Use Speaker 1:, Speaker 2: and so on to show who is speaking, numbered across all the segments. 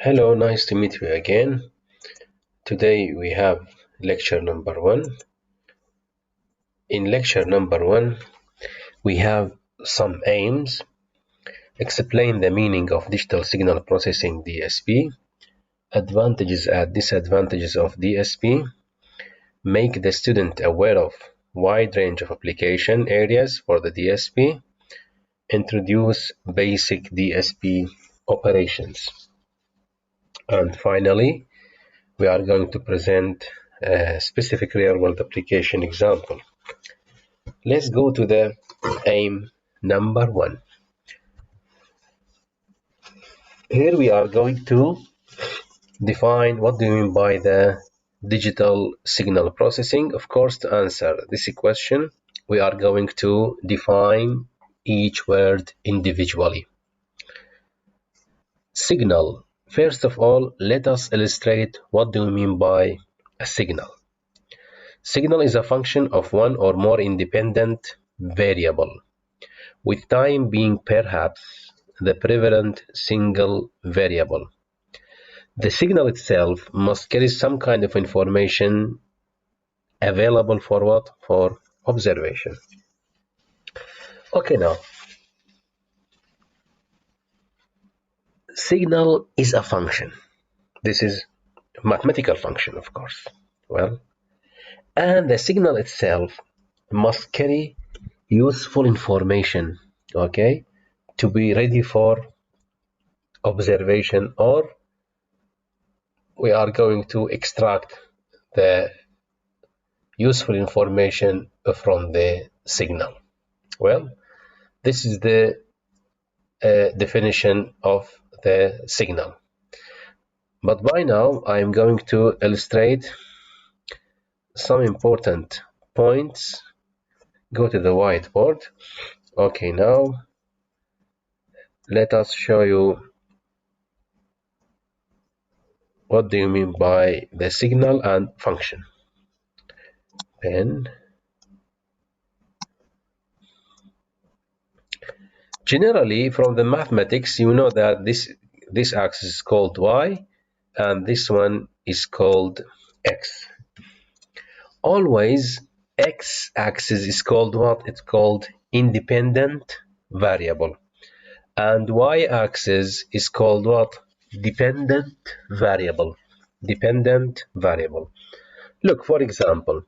Speaker 1: Hello, nice to meet you again. Today we have lecture number 1. In lecture number 1, we have some aims, explain the meaning of digital signal processing DSP, advantages and disadvantages of DSP, make the student aware of wide range of application areas for the DSP, introduce basic DSP operations. And finally, we are going to present a specific real-world application example. Let's go to the aim number 1. Here we are going to define what do you mean by the digital signal processing. Of course, to answer this question, we are going to define each word individually. Signal. First of all, let us illustrate what do we mean by a signal. Signal is a function of one or more independent variable, with time being perhaps the prevalent single variable. The signal itself must carry some kind of information available for what? For observation. Okay, now, signal is a function. This is a mathematical function, of course. Well, and the signal itself must carry useful information, okay, to be ready for observation, or we are going to extract the useful information from the signal. Well, this is the definition of the signal. But by now, I am going to illustrate some important points. Go to the whiteboard. Okay, now let us show you what do you mean by the signal and function. Pen. Generally, from the mathematics, you know that this axis is called y, and this one is called x. Always, x-axis is called what? It's called independent variable, and y-axis is called what? Dependent variable. Dependent variable. Look, for example,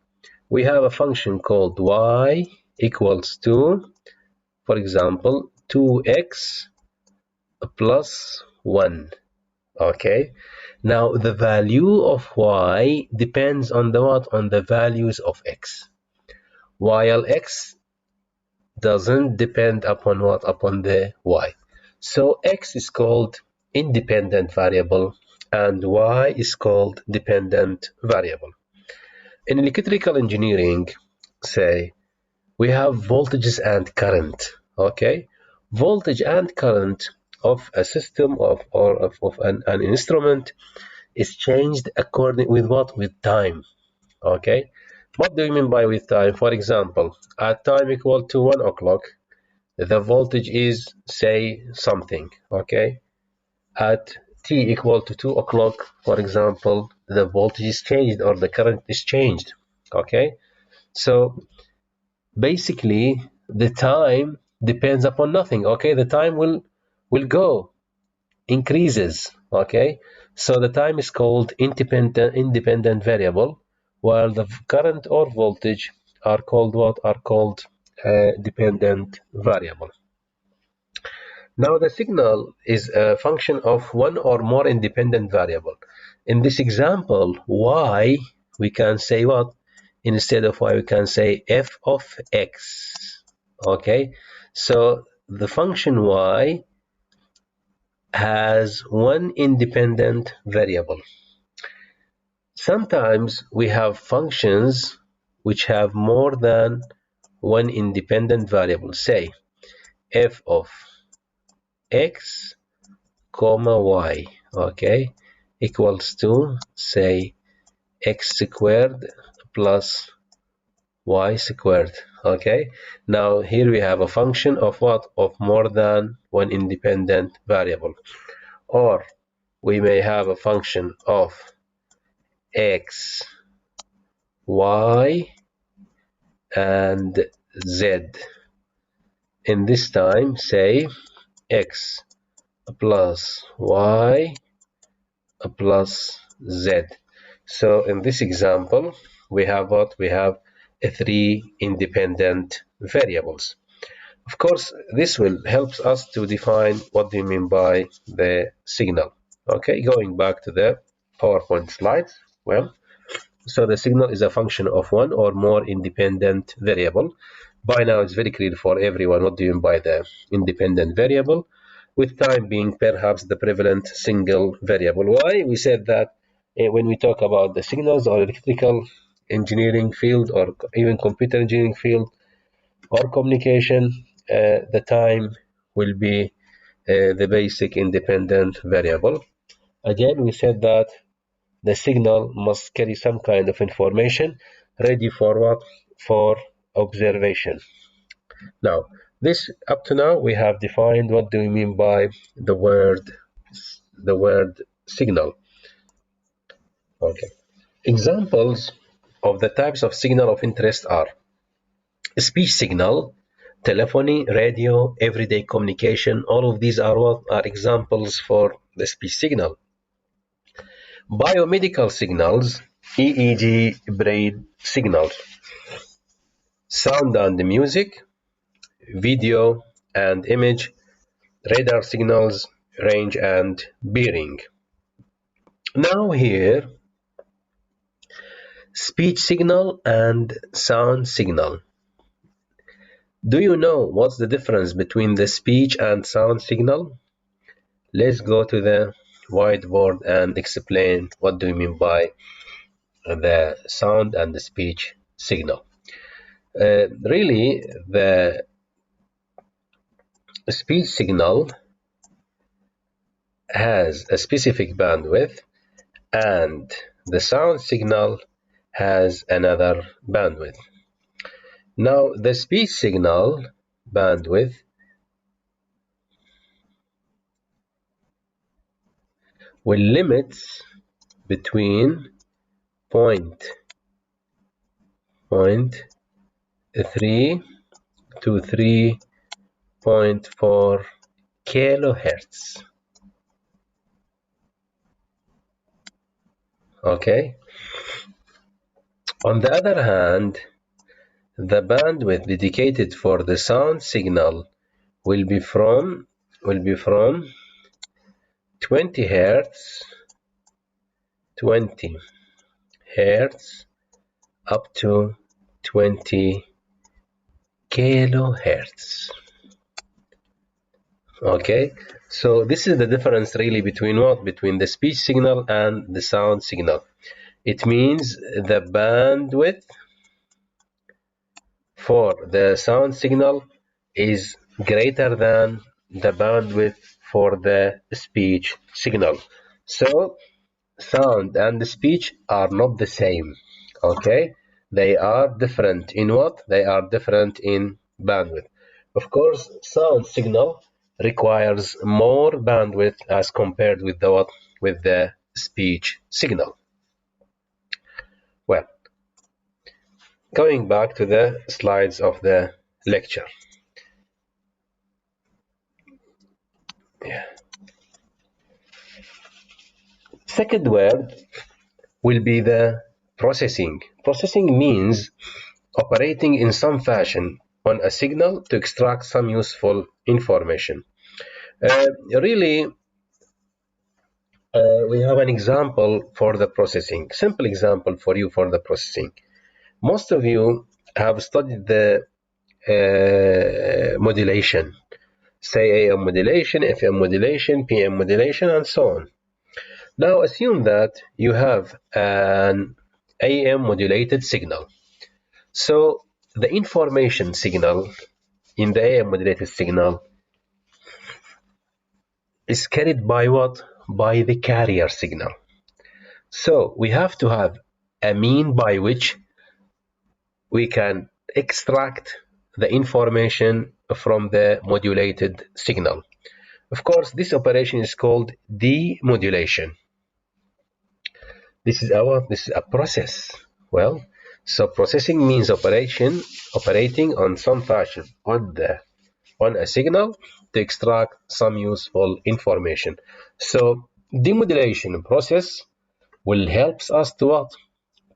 Speaker 1: we have a function called y equals to, for example, 2x plus 1. Okay, now the value of y depends on the what? On the values of x, while x doesn't depend upon what? Upon the y. So x is called independent variable and y is called dependent variable. In electrical engineering, say, we have voltages and current. Okay, voltage and current of a system of an instrument is changed according with what? With time. Okay, what do you mean by with time? For example, at time equal to 1 o'clock, the voltage is, say, something. Okay, at t equal to 2 o'clock, for example, the voltage is changed or the current is changed. Okay, so basically the time depends upon nothing. Okay, the time will go, increases. Okay, so the time is called independent variable, while the current or voltage are called what? Are called dependent variable. Now the signal is a function of one or more independent variable. In this example, y, we can say what? Instead of y, we can say f of x. Okay, so the function y has one independent variable. Sometimes we have functions which have more than one independent variable. Say f of x comma y, okay, equals to, say, x squared plus y squared. Okay, now here we have a function of what? Of more than one independent variable. Or we may have a function of x, y, and z. In this time, say x plus y plus z. So in this example, we have what? We have three independent variables. Of course, this will help us to define what do you mean by the signal. Okay, going back to the PowerPoint slides. Well, so the signal is a function of one or more independent variable. By now, it's very clear for everyone what do you mean by the independent variable, with time being perhaps the prevalent single variable. Why? We said that when we talk about the signals or electrical engineering field or even computer engineering field or communication, the time will be the basic independent variable. Again, we said that the signal must carry some kind of information ready for what? For observation. Now, this up to now we have defined what do we mean by the word signal. Okay. Examples of the types of signal of interest are speech signal, telephony, radio, everyday communication. All of these are what are examples for the speech signal. Biomedical signals, EEG brain signals, sound and music, video and image, radar signals, range and bearing. Now here, speech signal and sound signal. Do you know what's the difference between the speech and sound signal? Let's go to the whiteboard and explain what do we mean by the sound and the speech signal. Really, the speech signal has a specific bandwidth and the sound signal has another bandwidth. Now, the speech signal bandwidth will limit between 0.3 to 3.4 kilohertz. Okay. On the other hand, the bandwidth dedicated for the sound signal will be from 20 hertz up to 20 kilohertz. Okay, so this is the difference really between what? Between the speech signal and the sound signal. It means the bandwidth for the sound signal is greater than the bandwidth for the speech signal. So sound and speech are not the same. Okay, they are different in what? They are different in bandwidth. Of course, sound signal requires more bandwidth as compared with the what? With the speech signal. Well, going back to the slides of the lecture. Yeah. Second word will be the processing. Processing means operating in some fashion on a signal to extract some useful information. Really, we have an example for the processing. Simple example for you for the processing. Most of you have studied the modulation. Say AM modulation, FM modulation, PM modulation, and so on. Now assume that you have an AM modulated signal. So the information signal in the AM modulated signal is carried by what? By the carrier signal. So we have to have a mean by which we can extract the information from the modulated signal. Of course, this operation is called demodulation. This is a process. Well, so processing means operating on some fashion on a signal to extract some useful information. So demodulation process will help us to what?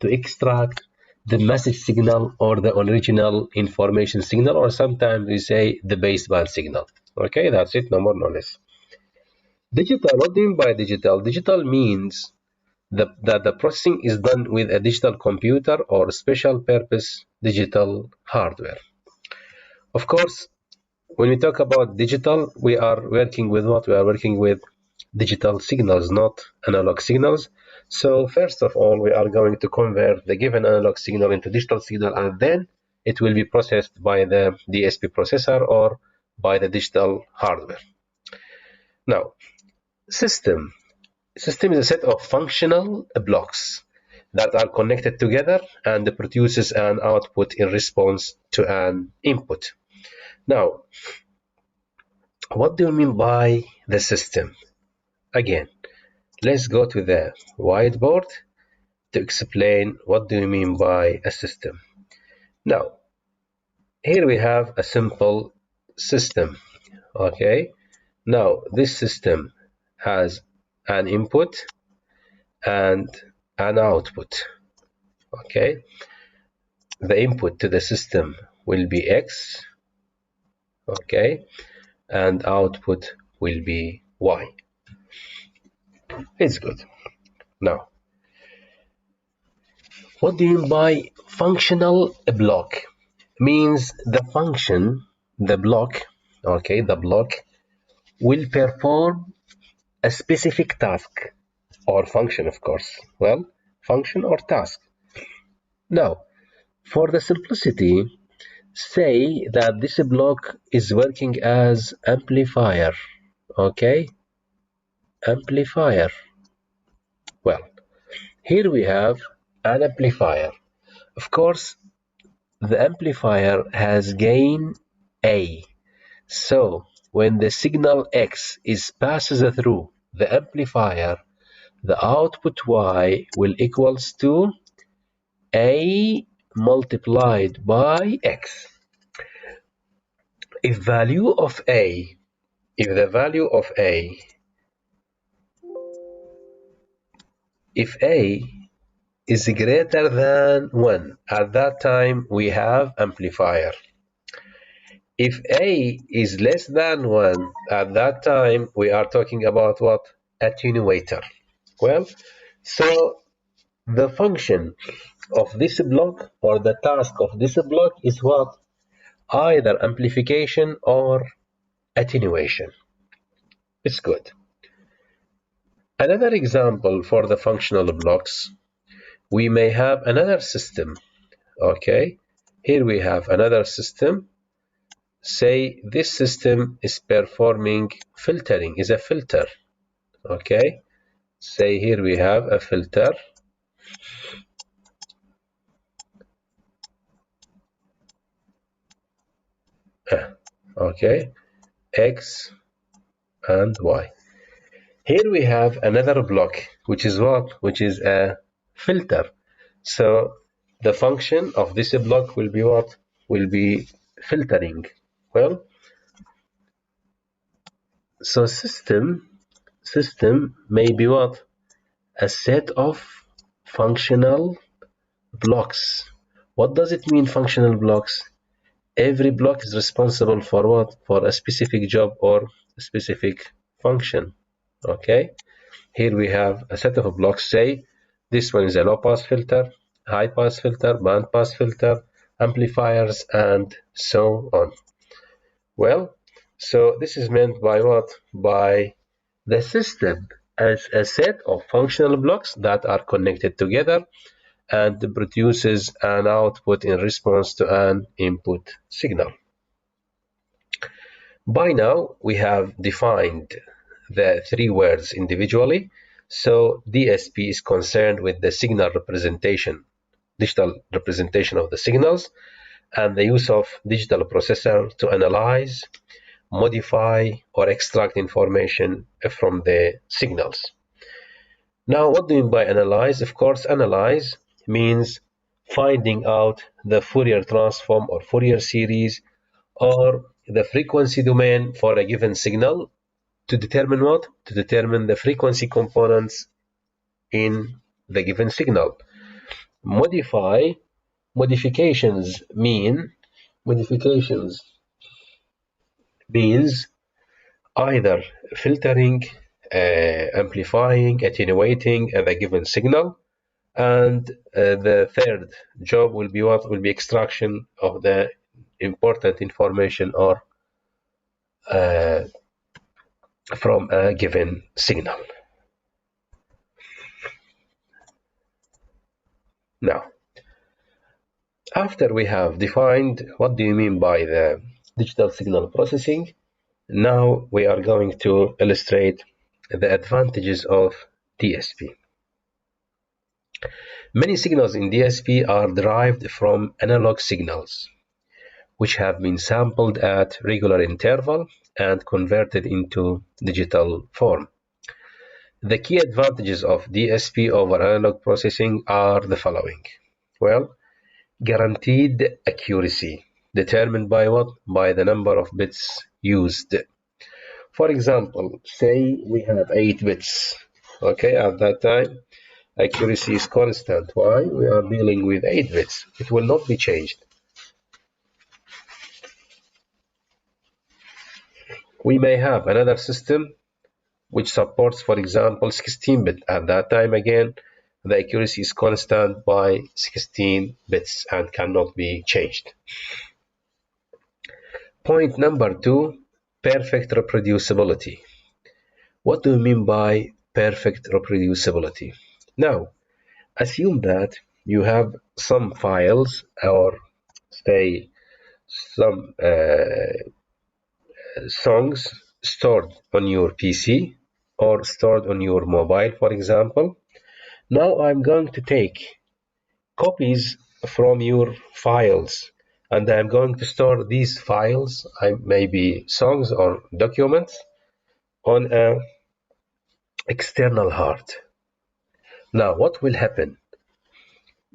Speaker 1: To extract the message signal or the original information signal, or sometimes we say the baseband signal. Okay, that's it, no more, no less. Digital, what do you mean by digital? Digital means that the processing is done with a digital computer or special purpose digital hardware. Of course, when we talk about digital, we are working with what? We are working with digital signals, not analog signals. So first of all, we are going to convert the given analog signal into digital signal, and then it will be processed by the DSP processor or by the digital hardware. Now, system. System is a set of functional blocks that are connected together and produces an output in response to an input. Now, what do you mean by the system? Again, let's go to the whiteboard to explain what do you mean by a system. Now, here we have a simple system. Okay, now this system has an input and an output. Okay, the input to the system will be X, okay, and output will be Y. It's good. Now, what do you mean by functional block? Means the function, the block, okay, the block will perform a specific task or function, of course. Well, function or task. Now, for the simplicity, say that this block is working as amplifier, okay, amplifier. Well, here we have an amplifier. Of course, the amplifier has gain A. So when the signal X is passes through the amplifier, the output Y will equals to A multiplied by X. If the value of A if A is greater than 1, at that time we have amplifier. If A is less than 1, at that time we are talking about what? Attenuator. Well, so the function of this block or the task of this block is what? Either amplification or attenuation. It's good. Another example for the functional blocks, we may have another system. Okay, here we have another system. Say this system is performing filtering, is a filter. Okay, say here we have a filter. Okay, X and Y. Here we have another block, which is what? Which is a filter. So the function of this block will be what? Will be filtering. Well, so system may be what? A set of functional blocks. What does it mean, functional blocks? Every block is responsible for what? For a specific job or a specific function. Okay, here we have a set of blocks. Say this one is a low pass filter, high pass filter, band pass filter, amplifiers, and so on. Well, so this is meant by what? By the system as a set of functional blocks that are connected together and produces an output in response to an input signal. By now, we have defined the three words individually. So DSP is concerned with the signal representation, digital representation of the signals, and the use of digital processor to analyze, modify or extract information from the signals. Now, what do you mean by analyze? Of course, analyze means finding out the Fourier transform or Fourier series or the frequency domain for a given signal to determine what? To determine the frequency components in the given signal. Modifications means either filtering, amplifying, attenuating the given signal, and the third job will be what? Will be extraction of the important information or from a given signal. Now, after we have defined what do you mean by the digital signal processing, now we are going to illustrate the advantages of DSP. Many signals in DSP are derived from analog signals, which have been sampled at regular interval and converted into digital form. The key advantages of DSP over analog processing are the following. Well, guaranteed accuracy, determined by what? By the number of bits used. For example, say we have 8 bits. Okay, at that time, accuracy is constant. Why? We are dealing with 8 bits. It will not be changed. We may have another system which supports, for example, 16-bit. At that time, again, the accuracy is constant by 16 bits and cannot be changed. Point number 2, perfect reproducibility. What do we mean by perfect reproducibility? Now, assume that you have some files or say some songs stored on your PC or stored on your mobile, for example. Now I'm going to take copies from your files and I'm going to store these files, maybe songs or documents, on an external hard. Now what will happen?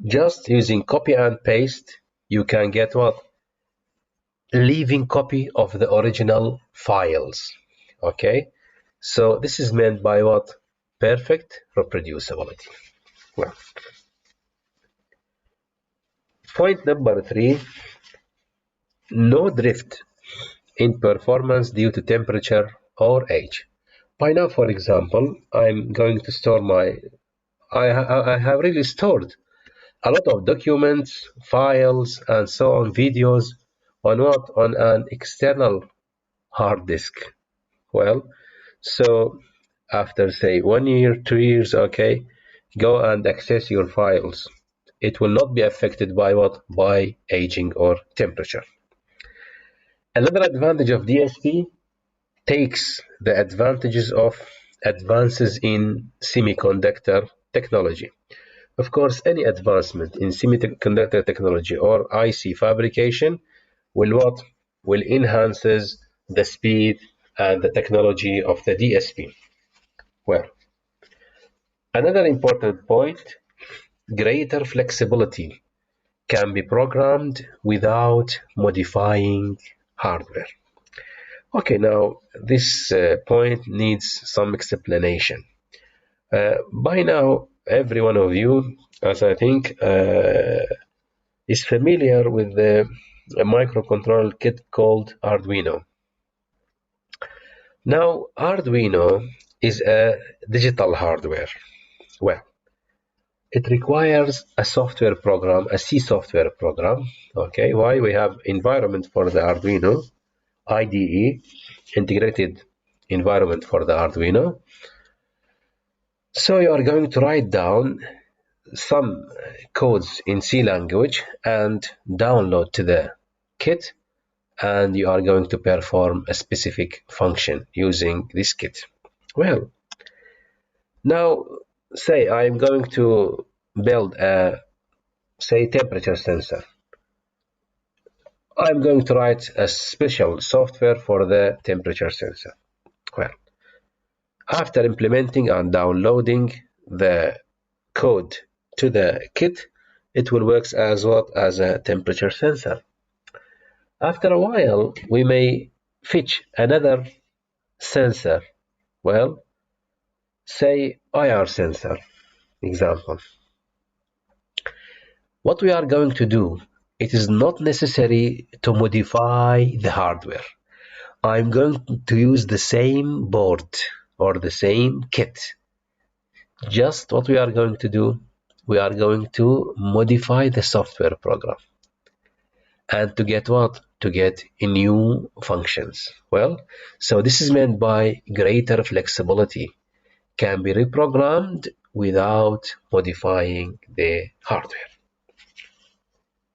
Speaker 1: Just using copy and paste, you can get what? Living copy of the original files. Okay, so this is meant by what? Perfect reproducibility. Well, point number 3, no drift in performance due to temperature or age. By now, for example, I'm going to store I have really stored a lot of documents, files, and so on, videos on what? On an external hard disk. Well, so after say 1 year, 2 years, okay, go and access your files. It will not be affected by what? By aging or temperature. Another advantage of DSP takes the advantages of advances in semiconductor technology. Of course, any advancement in semiconductor technology or IC fabrication will what? Will enhances the speed and the technology of the DSP. Well, another important point, greater flexibility can be programmed without modifying hardware. Okay, now this point needs some explanation. By now, every one of you, as I think, is familiar with a microcontroller kit called Arduino. Now, Arduino is a digital hardware. Well, it requires a software program, a C software program. Okay, why? We have environment for the Arduino, IDE, integrated environment for the Arduino. So you are going to write down some codes in C language and download to the kit, and you are going to perform a specific function using this kit. Well, now say I'm going to build a say temperature sensor. I'm going to write a special software for the temperature sensor. Well, after implementing and downloading the code to the kit, it will work as what? As a temperature sensor. After a while, we may fetch another sensor. Well, say IR sensor, example. What we are going to do, it is not necessary to modify the hardware. I'm going to use the same board or the same kit. Just what we are going to do, we are going to modify the software program. And to get what? To get new functions. Well, so this is meant by greater flexibility. Can be reprogrammed without modifying the hardware.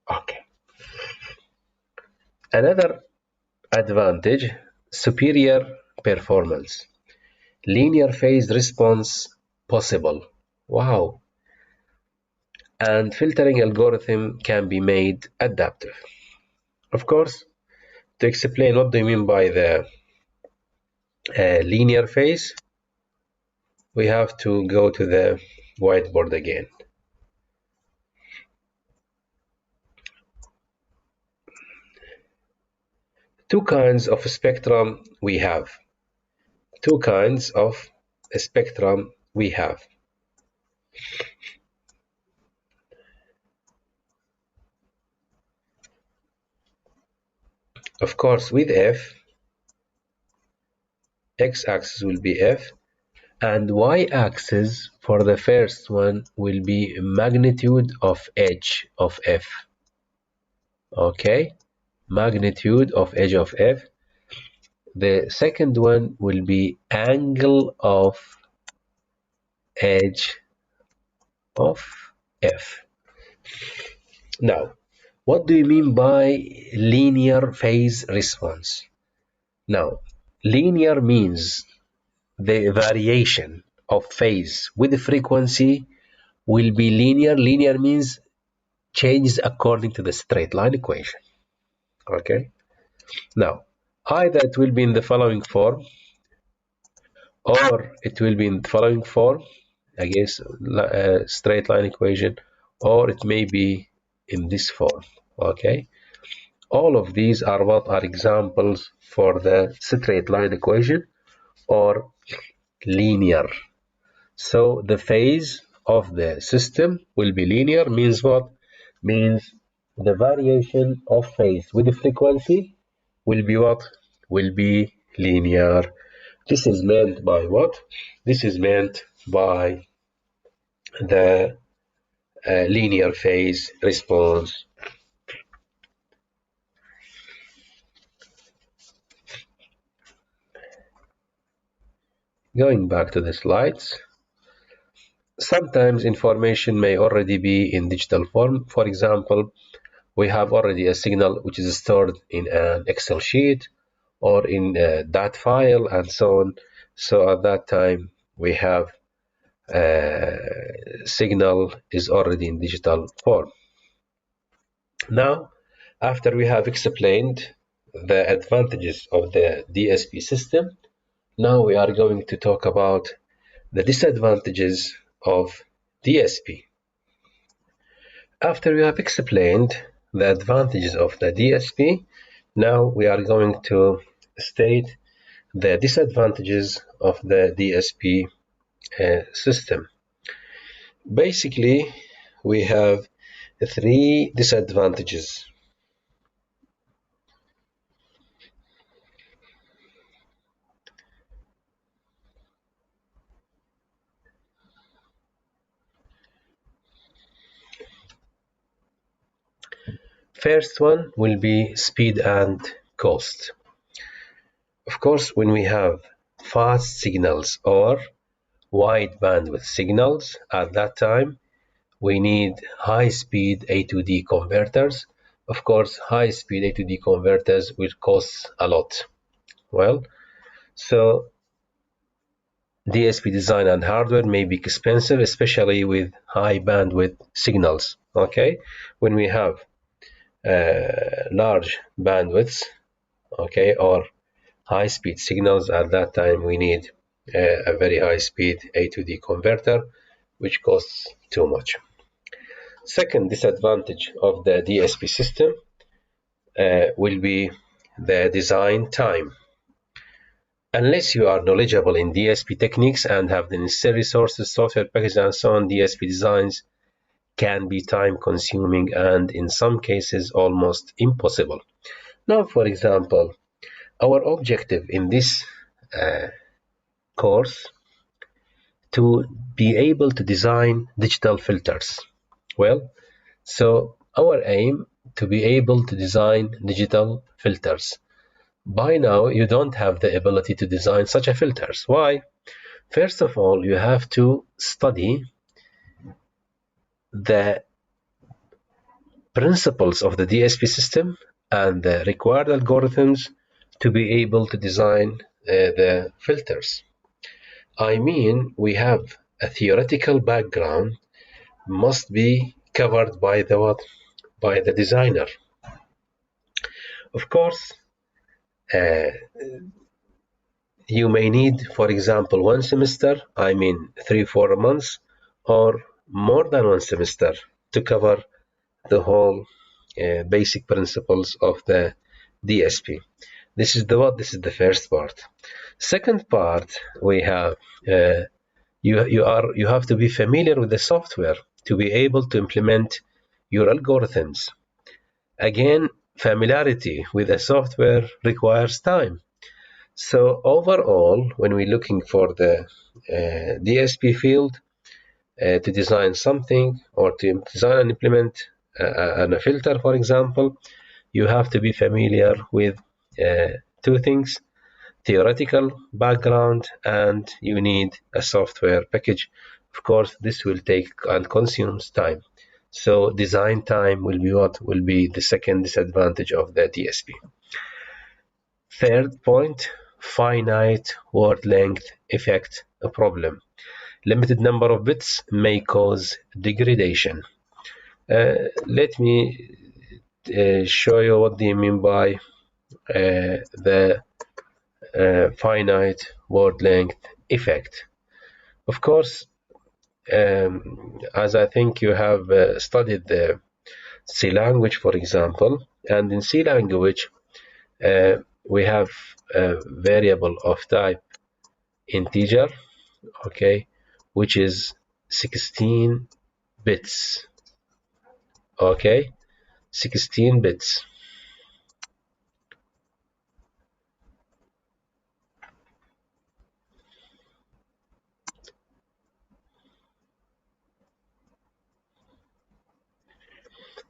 Speaker 1: Okay. Another advantage, superior performance. Linear phase response possible. Wow. And filtering algorithm can be made adaptive. Of course, to explain what do you mean by the linear phase, we have to go to the whiteboard again. Two kinds of spectrum we have. Two kinds of spectrum we have. Of course, with f, x-axis will be f, and y-axis for the first one will be magnitude of edge of f. Okay, magnitude of edge of f. The second one will be angle of edge of f. Now, what do you mean by linear phase response? Now, linear means the variation of phase with frequency will be linear. Linear means changes according to the straight line equation. Okay. Now, either it will be in the following form or it will be in the following form, I guess, straight line equation, or it may be in this form. Okay. All of these are what are examples for the straight line equation or linear. So the phase of the system will be linear, means what? Means the variation of phase with the frequency will be what? Will be linear. This is meant by what? This is meant by the linear phase response. Going back to the slides. Sometimes information may already be in digital form. For example, we have already a signal which is stored in an Excel sheet or in a DAT file and so on. So at that time, we have signal is already in digital form. Now, after we have explained the advantages of the DSP system, now we are going to talk about the disadvantages of DSP. After we have explained the advantages of the DSP, now we are going to state the disadvantages of the DSP system. Basically, we have three disadvantages. First one will be speed and cost. Of course, when we have fast signals or wide bandwidth signals, at that time we need high-speed A to D converters. Of course, high-speed A to D converters will cost a lot. Well, so DSP design and hardware may be expensive, especially with high bandwidth signals. Okay, when we have large bandwidths, okay, or high-speed signals. At that time, we need a very high-speed A to D converter, which costs too much. Second disadvantage of the DSP system will be the design time. Unless you are knowledgeable in DSP techniques and have the necessary resources, software packages, and so on, DSP designs can be time-consuming and, in some cases, almost impossible. Now, for example, our objective in this course to be able to design digital filters. Well, so our aim to be able to design digital filters. By now, you don't have the ability to design such a filters. Why? First of all, you have to study the principles of the DSP system and the required algorithms to be able to design the filters. I mean, we have a theoretical background must be covered by the what? By the designer. Of course, you may need, for example, 1 semester, I mean 3-4 months, or more than 1 semester to cover the whole basic principles of the DSP. This is the what? This is the first part. Second part, we have you have to be familiar with the software to be able to implement your algorithms. Again, familiarity with the software requires time. So overall, when we're looking for the DSP field to design something or to design and implement a filter, for example, you have to be familiar with two things: theoretical background, and you need a software package. Of course, this will take and consumes time. So design time will be what? Will be the second disadvantage of the DSP. Third point, finite word length effect a problem. Limited number of bits may cause degradation. Let me show you what do you mean by the finite word length effect. Of course, as I think you have studied the C language, for example, and in C language, we have a variable of type integer, okay, which is 16 bits, okay, 16 bits.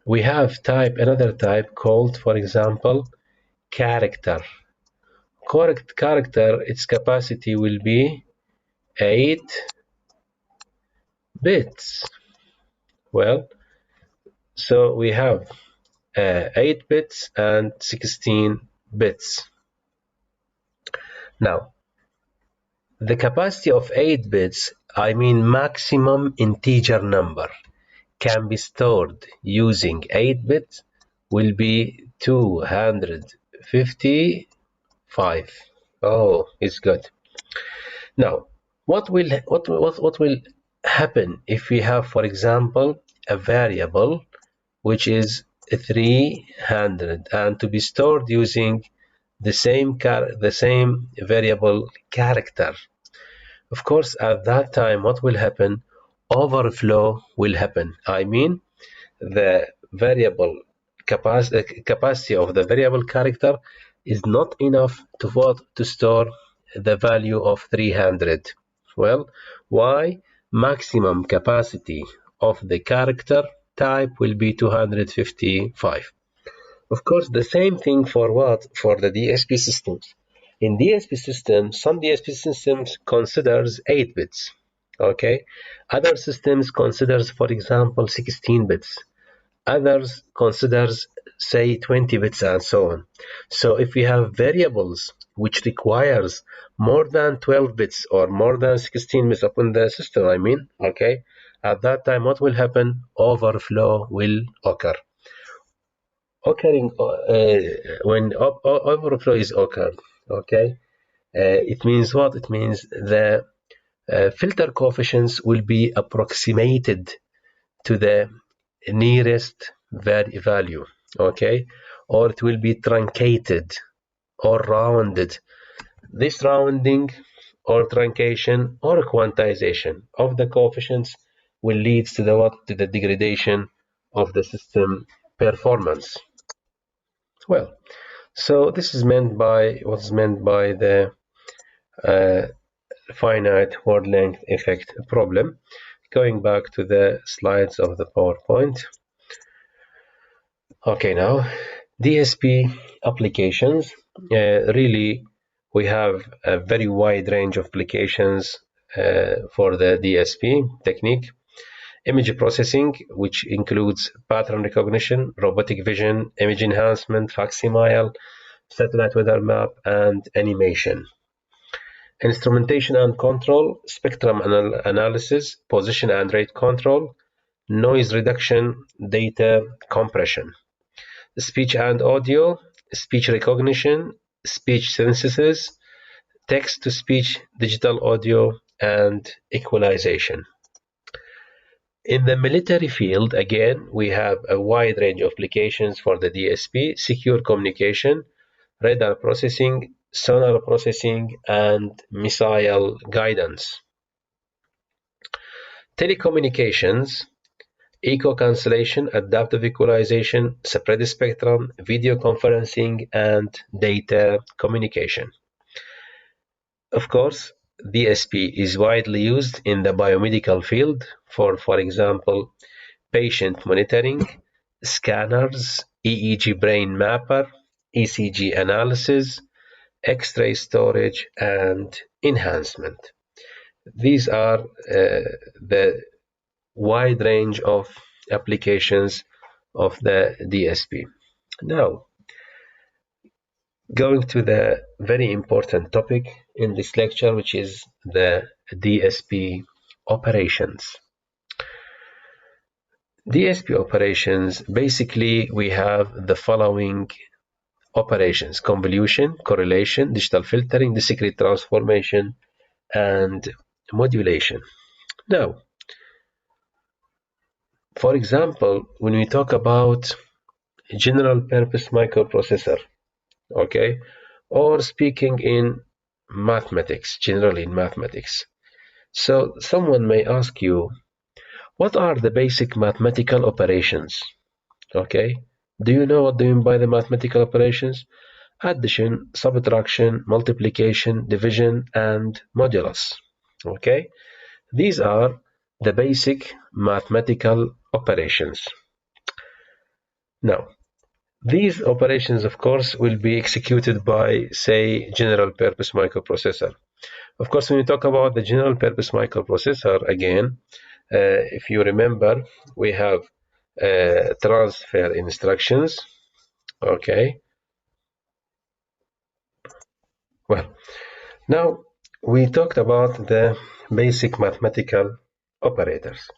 Speaker 1: We have another type called, for example, character. Character, its capacity will be 8 bits. Well, so we have 8 bits and 16 bits. Now, the capacity of 8 bits, I mean maximum integer number, can be stored using 8 bits will be 255. Oh, it's good. Now, what will happen if we have, for example, a variable which is 300 and to be stored using the same variable character? Of course, at that time, what will happen? Overflow will happen. I mean, the variable capacity of the variable character is not enough to store the value of 300. Well, why? Maximum capacity of the character type will be 255. Of course, the same thing for what? For the DSP systems. In DSP systems, some DSP systems considers 8 bits. Okay, other systems considers, for example, 16 bits. Others considers, say, 20 bits and so on. So if we have variables which requires more than 12 bits or more than 16 bits upon the system, I mean, okay, at that time what will happen? Overflow will occur. occurring when overflow is occurred. Okay, it means what? It means the filter coefficients will be approximated to the nearest value. Okay, or it will be truncated or rounded. This rounding or truncation or quantization of the coefficients will lead to the what? To the degradation of the system performance. Well, so this is meant by what's meant by the uh, finite word length effect problem. Going back to the slides of the PowerPoint. Okay, now DSP applications. Really, we have a very wide range of applications for the DSP technique. Image processing, which includes pattern recognition, robotic vision, image enhancement, facsimile, satellite weather map, and animation. Instrumentation and control, spectrum analysis, position and rate control, noise reduction, data compression. Speech and audio, speech recognition, speech synthesis, text-to-speech, digital audio, and equalization. In the military field, again, we have a wide range of applications for the DSP: secure communication, radar processing, sonar processing, and missile guidance. Telecommunications, echo cancellation, adaptive equalization, spread spectrum, video conferencing, and data communication. Of course, DSP is widely used in the biomedical field for example, patient monitoring, scanners, EEG brain mapper, ECG analysis, X-ray storage, and enhancement. These are the wide range of applications of the DSP. Now, going to the very important topic in this lecture, which is the DSP operations. DSP operations, basically we have the following operations: convolution, correlation, digital filtering, discrete transformation, and modulation. Now, for example, when we talk about general purpose microprocessor, okay, or speaking in mathematics, generally in mathematics. So someone may ask you, what are the basic mathematical operations? Okay, do you know what they mean by the mathematical operations? Addition, subtraction, multiplication, division, and modulus. Okay, these are the basic mathematical operations. Now, these operations, of course, will be executed by, say, general purpose microprocessor. Of course, when we talk about the general purpose microprocessor, again, if you remember, we have transfer instructions. Okay. Well, now we talked about the basic mathematical operators.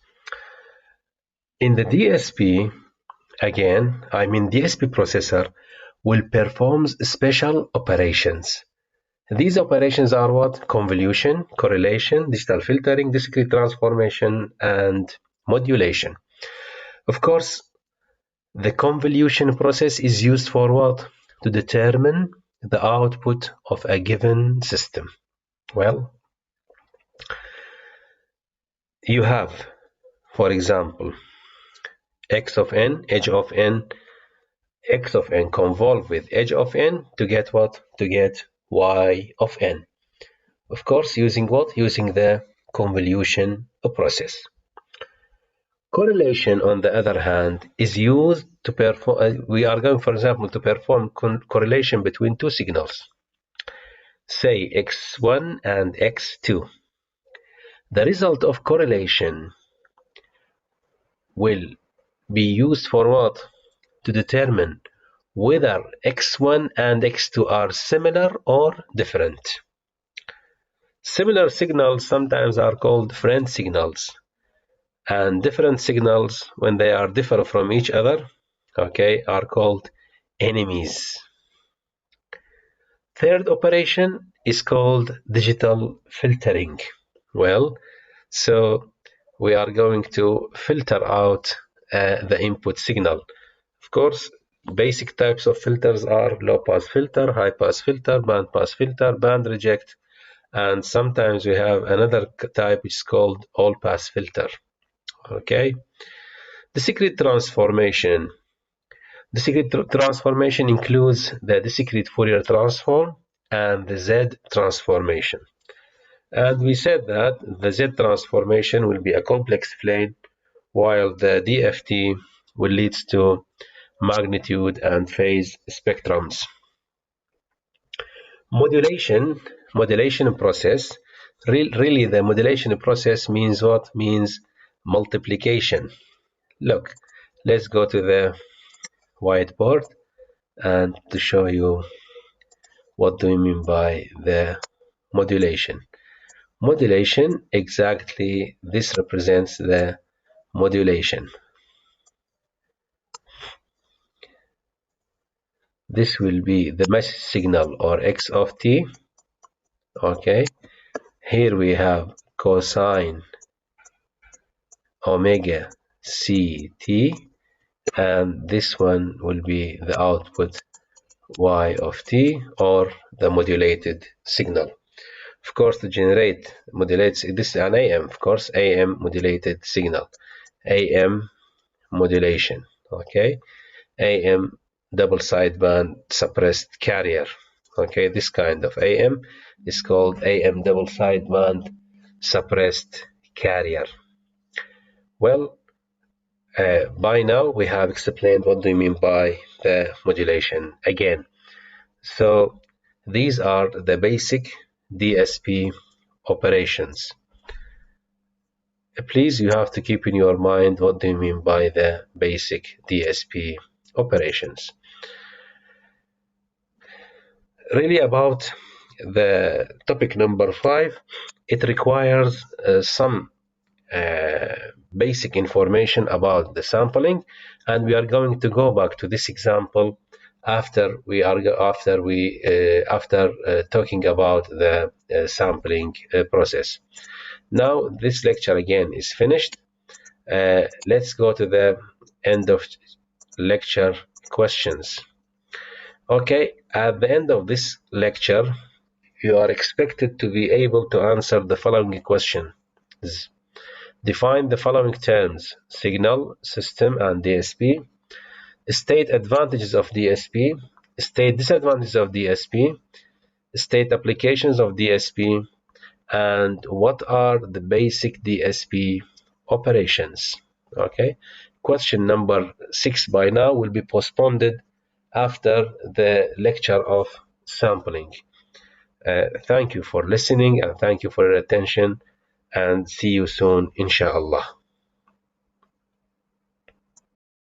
Speaker 1: In the DSP, again, DSP processor will perform special operations. These operations are what? Convolution, correlation, digital filtering, discrete transformation, and modulation. Of course, the convolution process is used for what? To determine the output of a given system. Well, you have, for example, x of n, edge of n, x of n convolve with edge of n to get what? To get y of n. Of course, using what? Using the convolution process. Correlation, on the other hand, is used to perform, we are going, for example, to perform correlation between two signals, say x1 and x2. The result of correlation will be used for what? To determine whether x1 and x2 are similar or different. Similar signals sometimes are called friend signals, and different signals, when they are different from each other, okay, are called enemies. Third operation is called digital filtering. Well, so we are going to filter out the input signal. Of course, basic types of filters are low pass filter, high pass filter, band pass filter, band reject, and sometimes we have another type which is called all pass filter. Okay. Discrete transformation. Discrete transformation includes the discrete Fourier transform and the Z transformation. And we said that the Z transformation will be a complex plane, while the DFT will lead to magnitude and phase spectrums. Modulation process. Really, the modulation process means what? Means multiplication. Look, let's go to the whiteboard and to show you what do we mean by the modulation. Modulation, exactly this represents the modulation. This will be the message signal or x of t. Okay, here we have cosine omega ct, and this one will be the output y of t, or the modulated signal. Of course, to generate modulates, this is an AM, of course, AM modulated signal, AM modulation. Okay, AM double sideband suppressed carrier. Okay, this kind of AM is called AM double sideband suppressed carrier. Well, by now we have explained what do we mean by the modulation again. So these are the basic DSP operations. Please, you have to keep in your mind what do you mean by the basic DSP operations. Really, about the topic number 5, it requires some basic information about the sampling, and we are going to go back to this example after talking about the sampling process. Now this lecture again is finished. Let's go to the end of lecture questions. Okay, at the end of this lecture, you are expected to be able to answer the following questions. Define the following terms: signal, system, and DSP. State advantages of DSP. State disadvantages of DSP. State applications of DSP. And what are the basic DSP operations? Okay. Question number 6 by now will be postponed after the lecture of sampling. Thank you for listening, and thank you for your attention, and see you soon, inshallah.